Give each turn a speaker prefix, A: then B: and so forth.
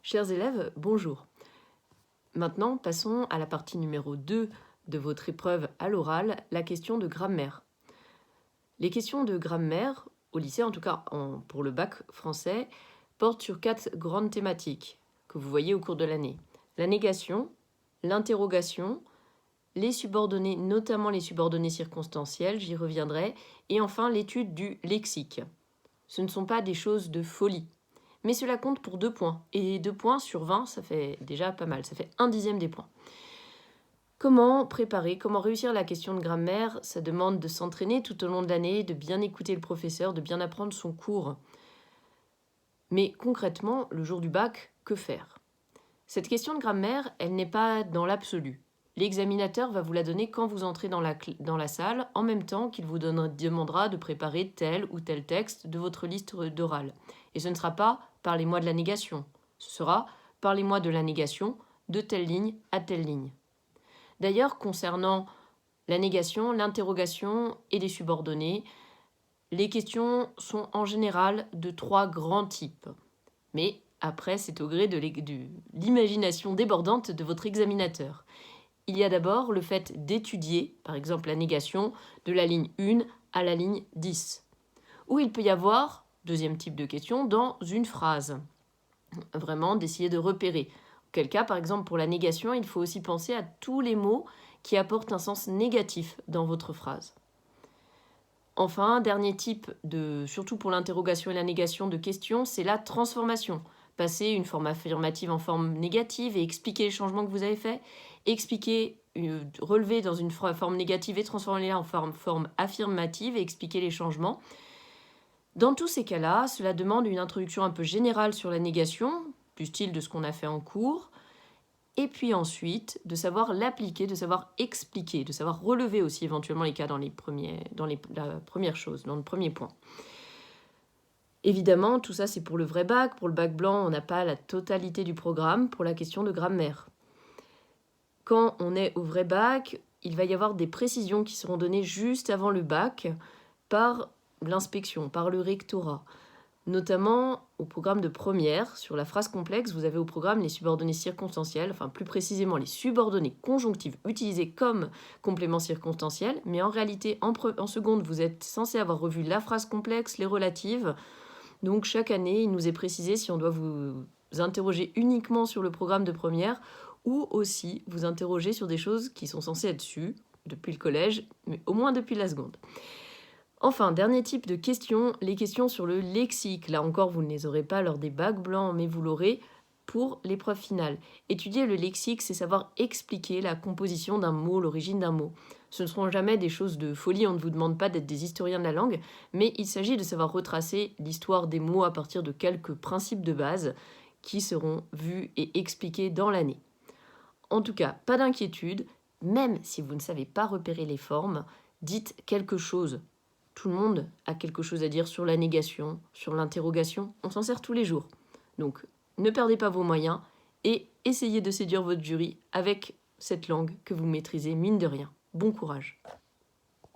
A: Chers élèves, bonjour. Maintenant, passons à la partie numéro 2 de votre épreuve à l'oral, la question de grammaire. Les questions de grammaire, au lycée en tout cas pour le bac français, portent sur 4 grandes thématiques que vous voyez au cours de l'année. La négation, l'interrogation, les subordonnés, notamment les subordonnés circonstanciels, j'y reviendrai, et enfin l'étude du lexique. Ce ne sont pas des choses de folie. Mais cela compte pour 2 points. Et 2 points sur 20, ça fait déjà pas mal. Ça fait 1/10 des points. Comment préparer, comment réussir la question de grammaire? Ça demande de s'entraîner tout au long de l'année, de bien écouter le professeur, de bien apprendre son cours. Mais concrètement, le jour du bac, que faire? Cette question de grammaire, elle n'est pas dans l'absolu. L'examinateur va vous la donner quand vous entrez dans la salle, en même temps qu'il vous demandera de préparer tel ou tel texte de votre liste d'oral. Et ce ne sera pas « parlez-moi de la négation », ce sera « parlez-moi de la négation de telle ligne à telle ligne ». D'ailleurs, concernant la négation, l'interrogation et les subordonnés, les questions sont en général de 3 grands types. Mais après, c'est au gré de l'imagination débordante de votre examinateur. Il y a d'abord le fait d'étudier, par exemple la négation, de la ligne 1 à la ligne 10. Ou il peut y avoir, deuxième type de question, dans une phrase. Vraiment d'essayer de repérer. Auquel cas, par exemple, pour la négation, il faut aussi penser à tous les mots qui apportent un sens négatif dans votre phrase. Enfin, dernier type, surtout pour l'interrogation et la négation de questions, c'est la transformation. Passer une forme affirmative en forme négative et expliquer les changements que vous avez faits, relever dans une forme négative et transformer-la en forme affirmative et expliquer les changements. Dans tous ces cas-là, cela demande une introduction un peu générale sur la négation, du style de ce qu'on a fait en cours, et puis ensuite de savoir l'appliquer, de savoir expliquer, de savoir relever aussi éventuellement les cas dans la première chose, dans le premier point. Évidemment, tout ça c'est pour le vrai bac. Pour le bac blanc, on n'a pas la totalité du programme pour la question de grammaire. Quand on est au vrai bac, il va y avoir des précisions qui seront données juste avant le bac par l'inspection, par le rectorat. Notamment au programme de première, sur la phrase complexe, vous avez au programme les subordonnés circonstanciels, enfin plus précisément les subordonnés conjonctifs utilisés comme complément circonstanciel, mais en réalité, en seconde, vous êtes censé avoir revu la phrase complexe, les relatives. Donc chaque année, il nous est précisé si on doit vous interroger uniquement sur le programme de première ou aussi vous interroger sur des choses qui sont censées être sues depuis le collège, mais au moins depuis la seconde. Enfin, dernier type de questions, les questions sur le lexique. Là encore, vous ne les aurez pas lors des bacs blancs, mais vous l'aurez pour l'épreuve finale. Étudier le lexique, c'est savoir expliquer la composition d'un mot, l'origine d'un mot. Ce ne seront jamais des choses de folie, on ne vous demande pas d'être des historiens de la langue, mais il s'agit de savoir retracer l'histoire des mots à partir de quelques principes de base qui seront vus et expliqués dans l'année. En tout cas, pas d'inquiétude, même si vous ne savez pas repérer les formes, dites quelque chose. Tout le monde a quelque chose à dire sur la négation, sur l'interrogation. On s'en sert tous les jours. Donc, ne perdez pas vos moyens et essayez de séduire votre jury avec cette langue que vous maîtrisez mine de rien. Bon courage.